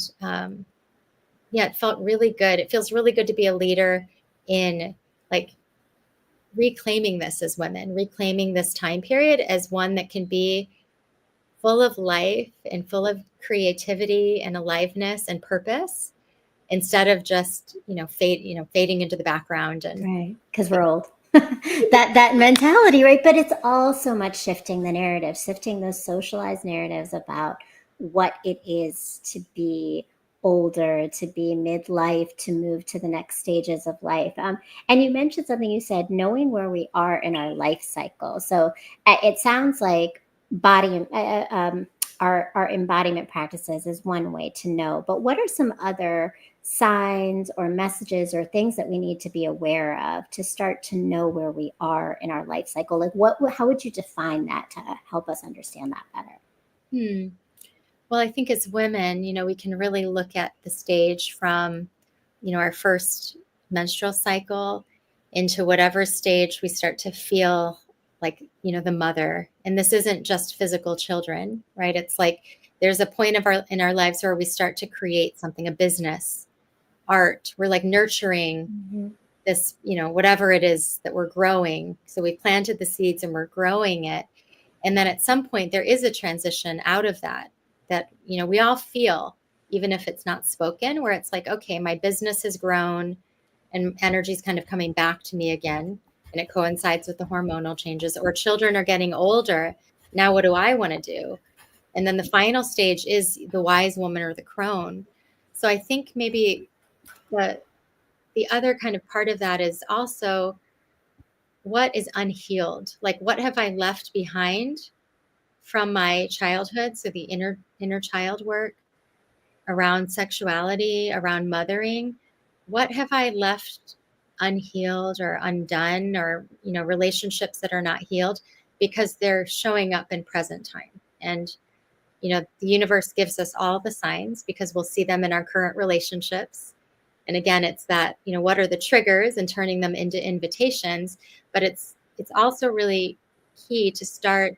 yeah, it felt really good. It feels really good to be a leader in like reclaiming this as women, reclaiming this time period as one that can be full of life and full of creativity and aliveness and purpose, instead of just fading into the background. And Right, because we're old. That mentality, right? But it's all so much shifting the narrative, shifting those socialized narratives about what it is to be older, to be midlife, to move to the next stages of life. And you mentioned something. You said knowing where we are in our life cycle. So it sounds like body our embodiment practices is one way to know. But what are some other signs or messages or things that we need to be aware of to start to know where we are in our life cycle? Like how would you define that to help us understand that better? Well, I think as women, we can really look at the stage from, our first menstrual cycle into whatever stage we start to feel like, the mother. And this isn't just physical children, right? It's like there's a point in our lives where we start to create something, a business, art. We're like nurturing Mm-hmm. this, whatever it is that we're growing. So we planted the seeds and we're growing it. And then at some point there is a transition out of that we all feel, even if it's not spoken, where it's like, okay, my business has grown and energy's kind of coming back to me again. And it coincides with the hormonal changes, or children are getting older. Now, what do I want to do? And then the final stage is the wise woman or the crone. So I think maybe the other kind of part of that is also what is unhealed? Like, what have I left behind from my childhood? So the inner child work around sexuality, around mothering. What have I left unhealed or undone, or, relationships that are not healed, because they're showing up in present time. And, the universe gives us all the signs because we'll see them in our current relationships. And again, it's that, what are the triggers, and turning them into invitations. But it's also really key to start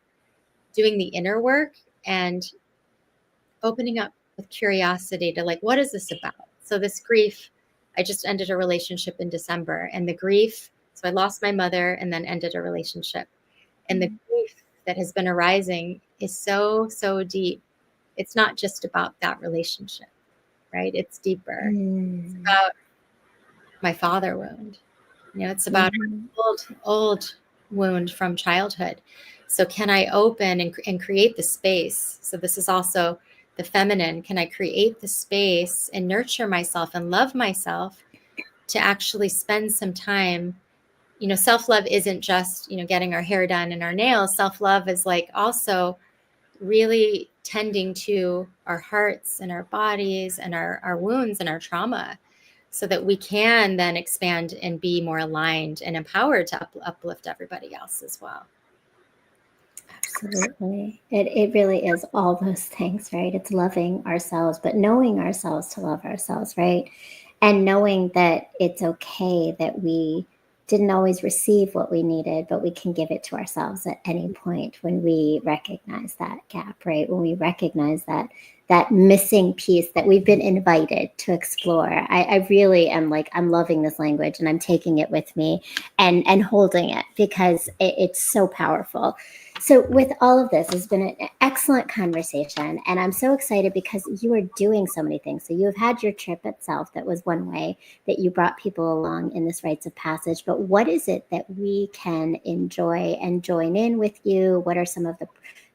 doing the inner work and opening up with curiosity to, like, what is this about? So this grief, I just ended a relationship in December, and the grief, so I lost my mother and then ended a relationship. And the grief that has been arising is so, so deep. It's not just about that relationship, right? It's deeper. It's about my father wound. It's about an old wound from childhood. So can I open and create the space? So this is also the feminine. Can I create the space and nurture myself and love myself to actually spend some time? Self-love isn't just, getting our hair done and our nails. Self-love is like also really tending to our hearts and our bodies and our wounds and our trauma, so that we can then expand and be more aligned and empowered to uplift everybody else as well. Absolutely. It really is all those things, right? It's loving ourselves, but knowing ourselves to love ourselves, right? And knowing that it's okay that we didn't always receive what we needed, but we can give it to ourselves at any point when we recognize that gap, right? When we recognize that missing piece that we've been invited to explore. I really am like, I'm loving this language, and I'm taking it with me and holding it, because it's so powerful. So with all of this, it's been an excellent conversation, and I'm so excited because you are doing so many things. So you have had your trip itself, that was one way that you brought people along in this rites of passage, but what is it that we can enjoy and join in with you? What are some of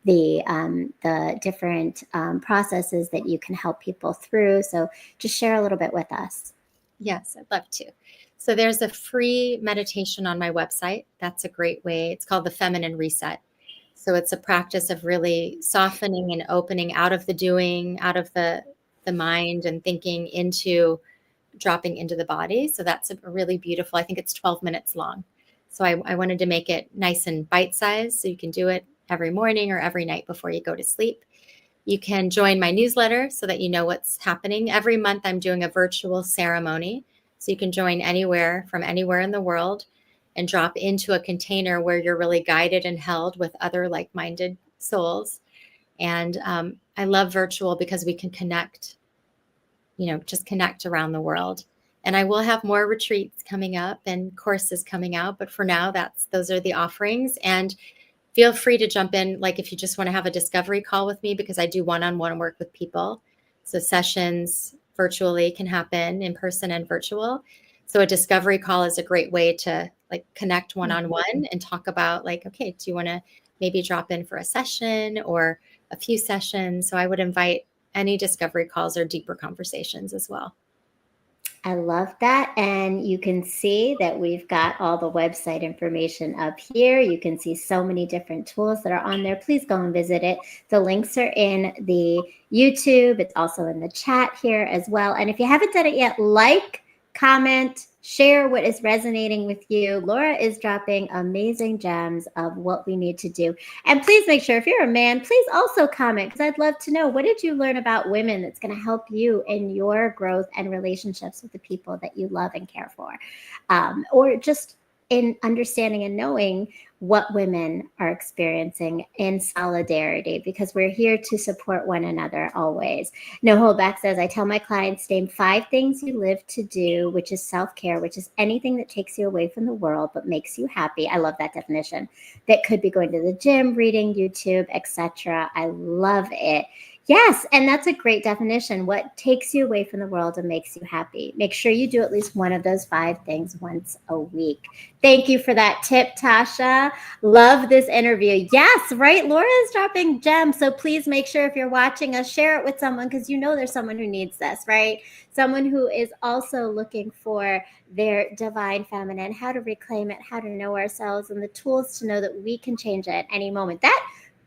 the different processes that you can help people through? So just share a little bit with us. Yes, I'd love to. So there's a free meditation on my website. That's a great way. It's called the Feminine Reset. So it's a practice of really softening and opening out of the doing, out of the mind and thinking, into dropping into the body. So that's a really beautiful, I think it's 12 minutes long. So I wanted to make it nice and bite-sized, so you can do it every morning or every night before you go to sleep. You can join my newsletter so that you know what's happening. Every month I'm doing a virtual ceremony. So you can join anywhere from anywhere in the world and drop into a container where you're really guided and held with other like-minded souls. And I love virtual because we can connect, just connect around the world. And I will have more retreats coming up and courses coming out. But for now, those are the offerings. And feel free to jump in, like if you just want to have a discovery call with me, because I do one-on-one work with people. So sessions virtually can happen in person and virtual. So a discovery call is a great way to like connect one-on-one and talk about, like, okay, do you want to maybe drop in for a session or a few sessions? So I would invite any discovery calls or deeper conversations as well. I love that. And you can see that we've got all the website information up here. You can see so many different tools that are on there. Please go and visit it. The links are in the YouTube. It's also in the chat here as well. And if you haven't done it yet, like, comment, share what is resonating with you. Laura is dropping amazing gems of what we need to do. And please make sure, if you're a man, please also comment, because I'd love to know, what did you learn about women that's going to help you in your growth and relationships with the people that you love and care for? Or just in understanding and knowing what women are experiencing in solidarity, because we're here to support one another always. No Hold Back says, I tell my clients, name 5 things you live to do, which is self-care, which is anything that takes you away from the world but makes you happy. I love that definition. That could be going to the gym, reading, YouTube, etc. I love it. Yes, and that's a great definition. What takes you away from the world and makes you happy? Make sure you do at least one of those 5 things once a week. Thank you for that tip, Tasha. Love this interview. Yes, right? Laura's dropping gems. So please make sure, if you're watching us, share it with someone, because you know there's someone who needs this, right? Someone who is also looking for their divine feminine, how to reclaim it, how to know ourselves, and the tools to know that we can change it at any moment.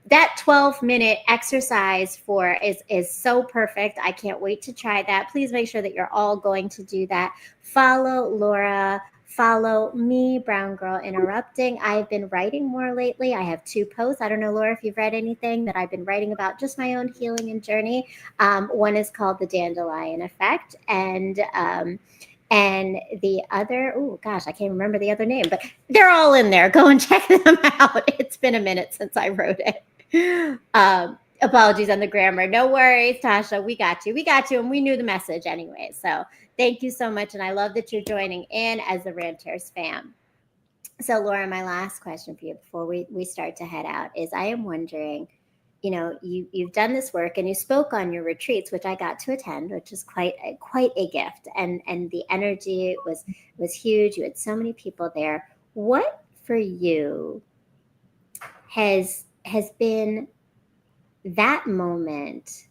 That 12-minute exercise is so perfect. I can't wait to try that. Please make sure that you're all going to do that. Follow Laura follow me, Brown Girl Interrupting. I've been writing more lately. I have 2 posts. I don't know, Laura, if you've read anything that I've been writing about just my own healing and journey. One is called The Dandelion Effect, and the other, oh gosh, I can't remember the other name, but they're all in there. Go and check them out. It's been a minute since I wrote it. Apologies on the grammar. No worries, Tasha. We got you. We got you. And we knew the message anyway. So thank you so much. And I love that you're joining in as the Ranters fam. So, Laura, my last question for you before we start to head out is I am wondering, you've done this work and you spoke on your retreats, which I got to attend, which is quite a gift. And the energy was huge. You had so many people there. What for you has been that moment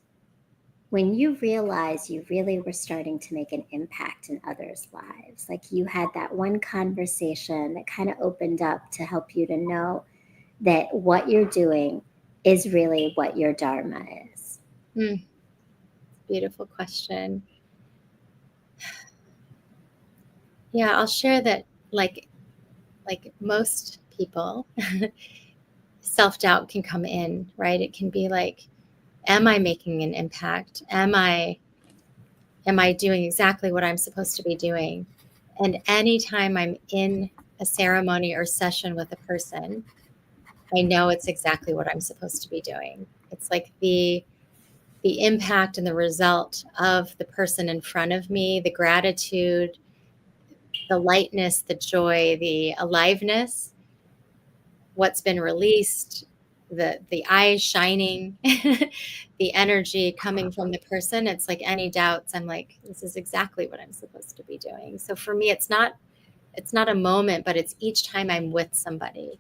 when you realized you really were starting to make an impact in others' lives? Like you had that one conversation that kind of opened up to help you to know that what you're doing is really what your dharma is. Beautiful question. Yeah, I'll share that like most people, self-doubt can come in, right? It can be like, am I making an impact? Am I doing exactly what I'm supposed to be doing? And anytime I'm in a ceremony or session with a person, I know it's exactly what I'm supposed to be doing. It's like the impact and the result of the person in front of me, the gratitude, the lightness, the joy, the aliveness, what's been released, the eyes shining, the energy coming from the person. It's like any doubts, I'm like, this is exactly what I'm supposed to be doing. So for me, it's not a moment, but it's each time I'm with somebody,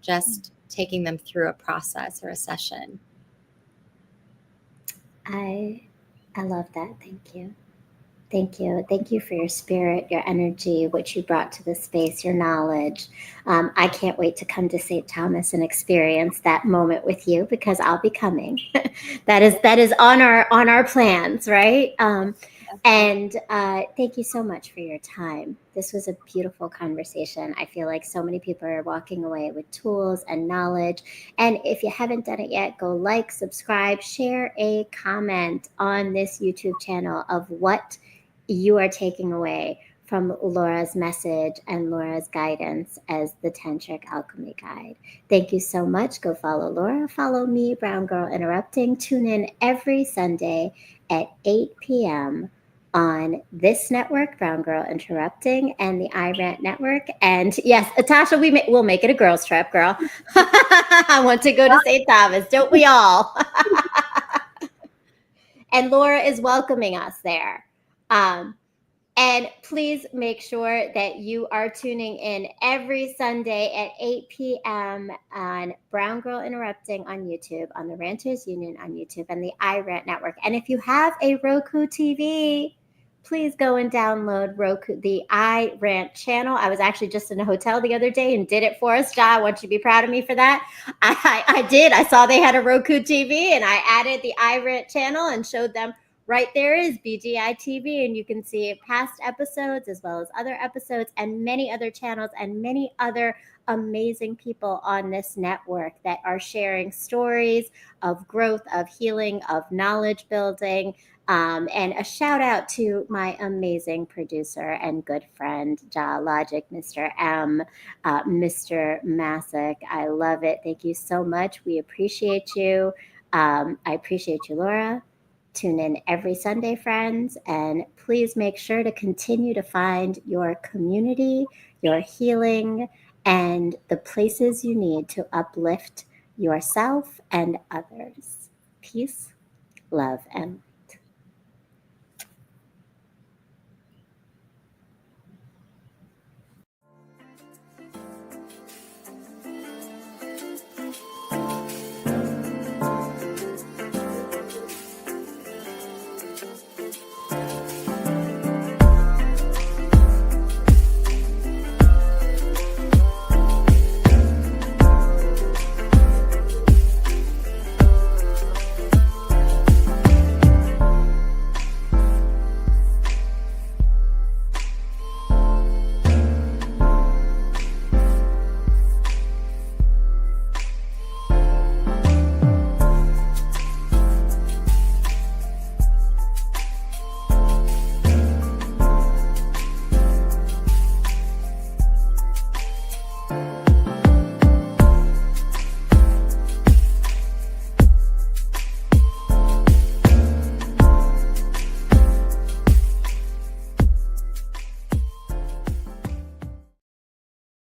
just taking them through a process or a session. I love that. Thank you. Thank you. Thank you for your spirit, your energy, what you brought to the space, your knowledge. I can't wait to come to St. Thomas and experience that moment with you because I'll be coming. that is on our plans, right? And thank you so much for your time. This was a beautiful conversation. I feel like so many people are walking away with tools and knowledge. And if you haven't done it yet, go like, subscribe, share a comment on this YouTube channel of what you are taking away from Laura's message and Laura's guidance as the Tantric Alchemy Guide. Thank you so much. Go follow Laura. Follow me, Brown Girl Interrupting. Tune in every Sunday at 8 p.m. on this network, Brown Girl Interrupting, and the iRant Network. And yes, Natasha, we'll make it a girls' trip, girl. I want to go to St. Thomas. Don't we all? And Laura is welcoming us there. And please make sure that you are tuning in every Sunday at 8 p.m. on Brown Girl Interrupting on YouTube, on the Ranters Union on YouTube, and the iRant Network. And if you have a Roku TV, please go and download the iRant channel. I was actually just in a hotel the other day and did it for us. Ja, I want you to be proud of me for that. I did. I saw they had a Roku TV, and I added the iRant channel and showed them. Right there is BGI TV, and you can see past episodes as well as other episodes and many other channels and many other amazing people on this network that are sharing stories of growth, of healing, of knowledge building. And a shout out to my amazing producer and good friend, Ja Logic, Mr. M, Mr. Masick. I love it. Thank you so much. We appreciate you. I appreciate you, Laura. Tune in every Sunday, friends, and please make sure to continue to find your community, your healing, and the places you need to uplift yourself and others. Peace, love, and